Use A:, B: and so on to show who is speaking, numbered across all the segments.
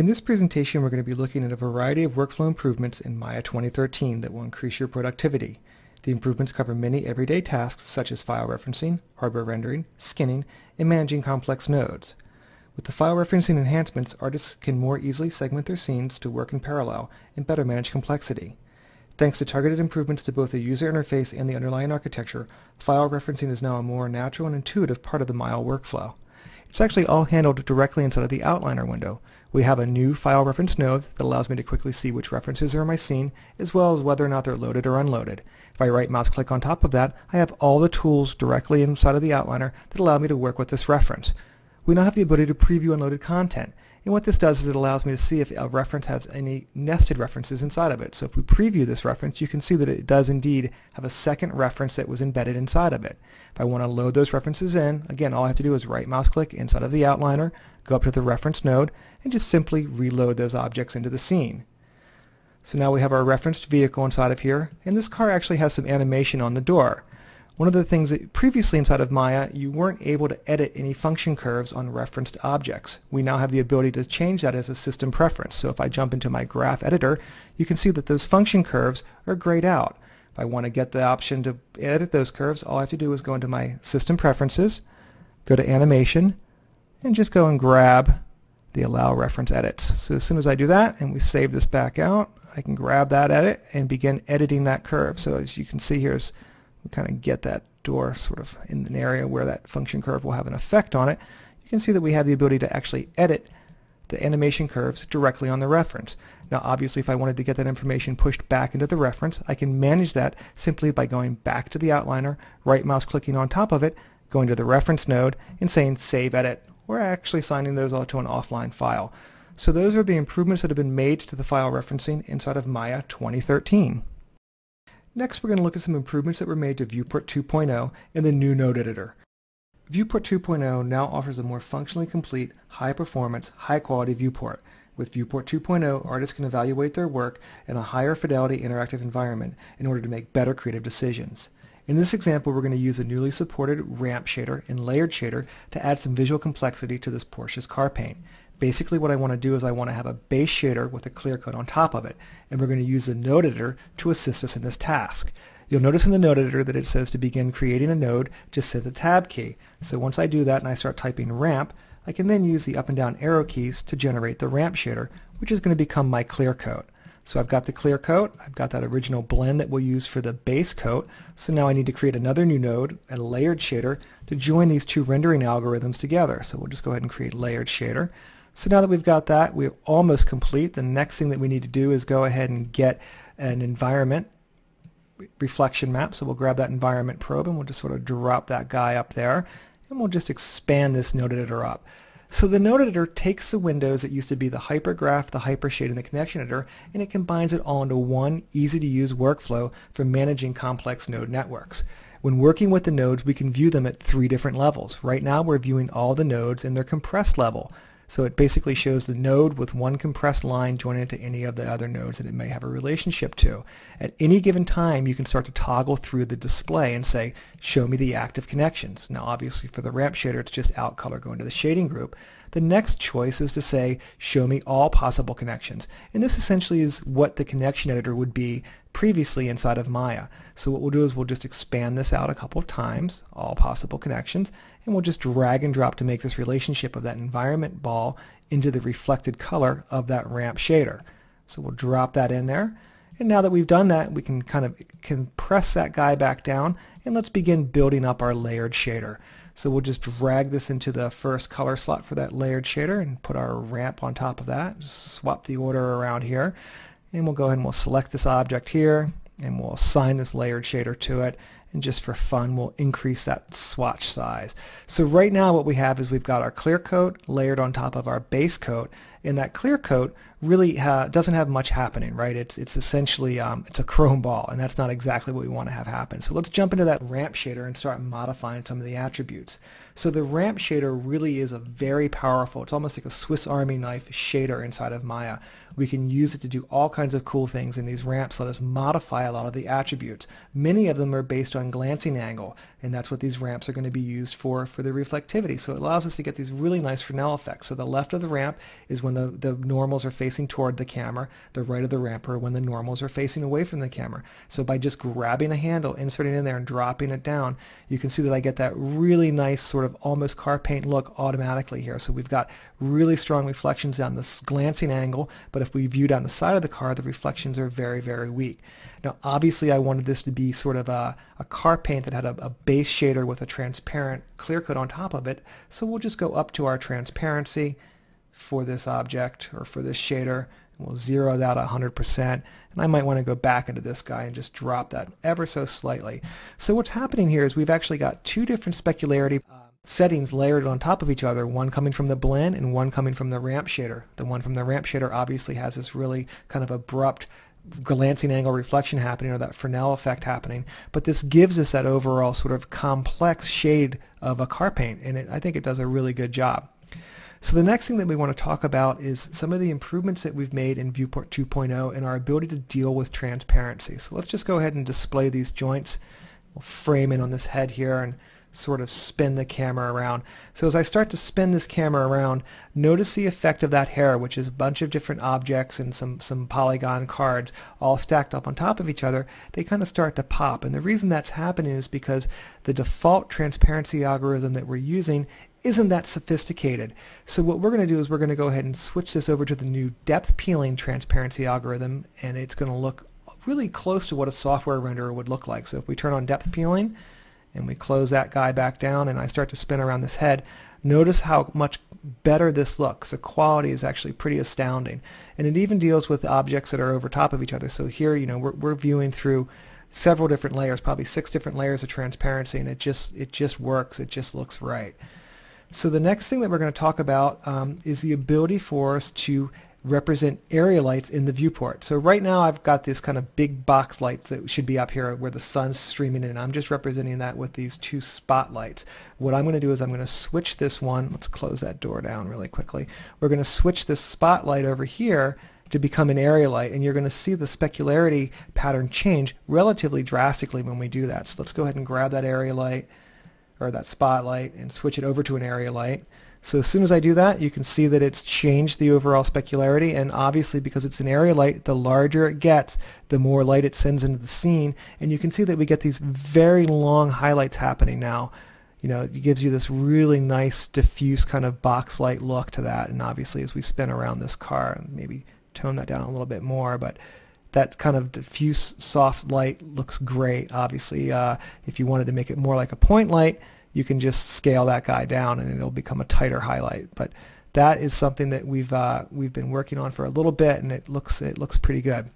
A: this presentation, we're going to be looking at a variety of workflow improvements in Maya 2013 that will increase your productivity. The improvements cover many everyday tasks such as file referencing, hardware rendering, skinning, and managing complex nodes. With the file referencing enhancements, artists can more easily segment their scenes to work in parallel and better manage complexity. Thanks to targeted improvements to both the user interface and the underlying architecture, file referencing is now a more natural and intuitive part of the Maya workflow. It's actually all handled directly inside of the outliner window. We have a new file reference node that allows me to quickly see which references are in my scene, as well as whether or not they're loaded or unloaded. If I right mouse click on top of that, I have all the tools directly inside of the outliner that allow me to work with this reference. We now have the ability to preview unloaded content. And what this does is it allows me to see if a reference has any nested references inside of it. So if we preview this reference, you can see that it does indeed have a second reference that was embedded inside of it. If I want to load those references in, again, all I have to do is right mouse click inside of the outliner, go up to the reference node, and just simply reload those objects into the scene. So now we have our referenced vehicle inside of here, and this car actually has some animation on the door. One of the things that previously inside of Maya, you weren't able to edit any function curves on referenced objects. We now have the ability to change that as a system preference. So if I jump into my graph editor, you can see that those function curves are grayed out. If I want to get the option to edit those curves, all I have to do is go into my system preferences, go to animation, and just go and grab the allow reference edits. So as soon as I do that and we save this back out, I can grab that edit and begin editing that curve. So as you can see here, we kind of get that door sort of in an area where that function curve will have an effect on it. You can see that we have the ability to actually edit the animation curves directly on the reference. Now obviously if I wanted to get that information pushed back into the reference, I can manage that simply by going back to the outliner, right mouse clicking on top of it, going to the reference node and saying save edit. We're actually signing those all to an offline file. So those are the improvements that have been made to the file referencing inside of Maya 2013. Next, we're going to look at some improvements that were made to Viewport 2.0 in the new node editor. Viewport 2.0 now offers a more functionally complete, high-performance, high-quality viewport. With Viewport 2.0, artists can evaluate their work in a higher fidelity interactive environment in order to make better creative decisions. In this example, we're going to use a newly supported ramp shader and layered shader to add some visual complexity to this Porsche's car paint. Basically what I want to do is I want to have a base shader with a clear coat on top of it, and we're going to use the node editor to assist us in this task. You'll notice in the node editor that it says to begin creating a node, just hit the tab key. So once I do that and I start typing ramp, I can then use the up and down arrow keys to generate the ramp shader, which is going to become my clear coat. So I've got the clear coat, I've got that original blend that we'll use for the base coat, so now I need to create another new node, a layered shader, to join these two rendering algorithms together. So we'll just go ahead and create layered shader. So now that we've got that, we're almost complete. The next thing that we need to do is go ahead and get an environment reflection map. So we'll grab that environment probe and we'll just sort of drop that guy up there, and we'll just expand this node editor up. So the node editor takes the windows that used to be the hypergraph, the hypershade, and the connection editor, and it combines it all into one easy-to-use workflow for managing complex node networks. When working with the nodes, we can view them at 3 different levels. Right now we're viewing all the nodes in their compressed level. So it basically shows the node with one compressed line joining it to any of the other nodes that it may have a relationship to. At any given time, you can start to toggle through the display and say, show me the active connections. Now obviously for the ramp shader, it's just out color going to the shading group. The next choice is to say, show me all possible connections. And this essentially is what the connection editor would be previously inside of Maya. So what we'll do is we'll just expand this out a couple of times, all possible connections, and we'll just drag and drop to make this relationship of that environment ball into the reflected color of that ramp shader. So we'll drop that in there. And now that we've done that, we can kind of compress that guy back down, and let's begin building up our layered shader. So we'll just drag this into the first color slot for that layered shader and put our ramp on top of that. Just swap the order around here, and we'll go ahead and we'll select this object here, and we'll assign this layered shader to it. And just for fun, we'll increase that swatch size. So right now what we have is we've got our clear coat layered on top of our base coat, and that clear coat really doesn't have much happening, right? It's essentially it's a chrome ball, and that's not exactly what we want to have happen. So let's jump into that ramp shader and start modifying some of the attributes. So the ramp shader really is a very powerful, it's almost like a Swiss Army knife shader inside of Maya. We can use it to do all kinds of cool things, and these ramps let us modify a lot of the attributes. Many of them are based on glancing angle, and that's what these ramps are going to be used for the reflectivity. So it allows us to get these really nice Fresnel effects. So the left of the ramp is when the normals are facing toward the camera, the right of the ramp, or when the normals are facing away from the camera. So by just grabbing a handle, inserting it in there, and dropping it down, you can see that I get that really nice sort of almost car paint look automatically here. So we've got really strong reflections down this glancing angle, but if we view down the side of the car, the reflections are very, very weak. Now obviously I wanted this to be sort of a car paint that had a base shader with a transparent clear coat on top of it, so we'll just go up to our transparency for this object or for this shader, and we'll zero that 100%, and I might want to go back into this guy and just drop that ever so slightly. So what's happening here is we've actually got two different specularity settings layered on top of each other, one coming from the blend and one coming from the ramp shader. The one from the ramp shader obviously has this really kind of abrupt glancing angle reflection happening, or that Fresnel effect happening, but this gives us that overall sort of complex shade of a car paint, and I think it does a really good job. So the next thing that we want to talk about is some of the improvements that we've made in Viewport 2.0 and our ability to deal with transparency. So let's just go ahead and display these joints. We'll frame in on this head here and sort of spin the camera around. So as I start to spin this camera around, notice the effect of that hair, which is a bunch of different objects and some polygon cards all stacked up on top of each other. They kind of start to pop, and the reason that's happening is because the default transparency algorithm that we're using isn't that sophisticated. So what we're going to do is we're going to go ahead and switch this over to the new depth peeling transparency algorithm, and it's going to look really close to what a software renderer would look like. So if we turn on depth peeling and we close that guy back down and I start to spin around this head, notice how much better this looks. The quality is actually pretty astounding, and it even deals with objects that are over top of each other. So here, you know, we're viewing through several different layers, probably 6 different layers of transparency, and it just works. It just looks right. So the next thing that we're going to talk about is the ability for us to represent area lights in the viewport. So right now I've got this kind of big box lights that should be up here where the sun's streaming in. I'm just representing that with these 2 spotlights. What I'm going to do is I'm going to switch this one. Let's close that door down really quickly. We're going to switch this spotlight over here to become an area light, and you're going to see the specularity pattern change relatively drastically when we do that. So let's go ahead and grab that area light or that spotlight and switch it over to an area light. So as soon as I do that, you can see that it's changed the overall specularity, and obviously because it's an area light, the larger it gets, the more light it sends into the scene, and you can see that we get these very long highlights happening now. You know, it gives you this really nice diffuse kind of box light look to that, and obviously as we spin around this car, and maybe tone that down a little bit more, but that kind of diffuse soft light looks great. Obviously if you wanted to make it more like a point light, you can just scale that guy down and it'll become a tighter highlight. But that is something that we've been working on for a little bit, and it looks pretty good.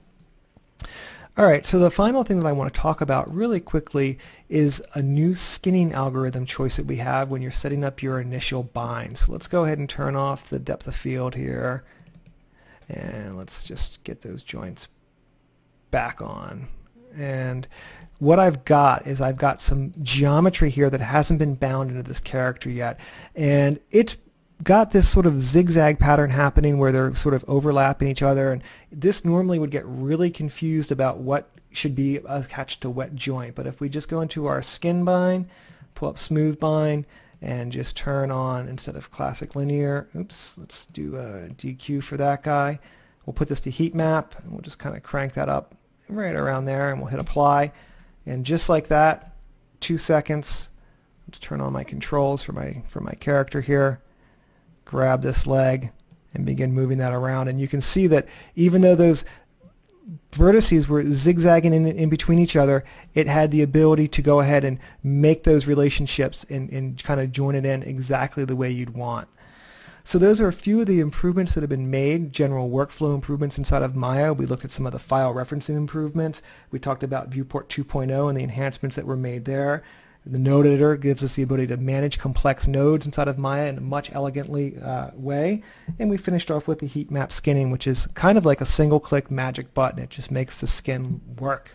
A: All right, so the final thing that I want to talk about really quickly is a new skinning algorithm choice that we have when you're setting up your initial bind. So let's go ahead and turn off the depth of field here, and let's just get those joints back on. And what I've got is I've got some geometry here that hasn't been bound into this character yet, and it's got this sort of zigzag pattern happening where they're sort of overlapping each other, and this normally would get really confused about what should be attached to what joint. But if we just go into our skin bind, pull up smooth bind, and just turn on, instead of classic linear, let's do a DQ for that guy. We'll put this to heat map, and we'll just kind of crank that up right around there, and we'll hit apply, and just like that, 2 seconds. Let's turn on my controls for my character here, grab this leg and begin moving that around, and you can see that even though those vertices were zigzagging in between each other, it had the ability to go ahead and make those relationships and kind of join it in exactly the way you'd want. So those are a few of the improvements that have been made, general workflow improvements inside of Maya. We looked at some of the file referencing improvements. We talked about Viewport 2.0 and the enhancements that were made there. The node editor gives us the ability to manage complex nodes inside of Maya in a much elegantly way. And we finished off with the heat map skinning, which is kind of like a single click magic button. It just makes the skin work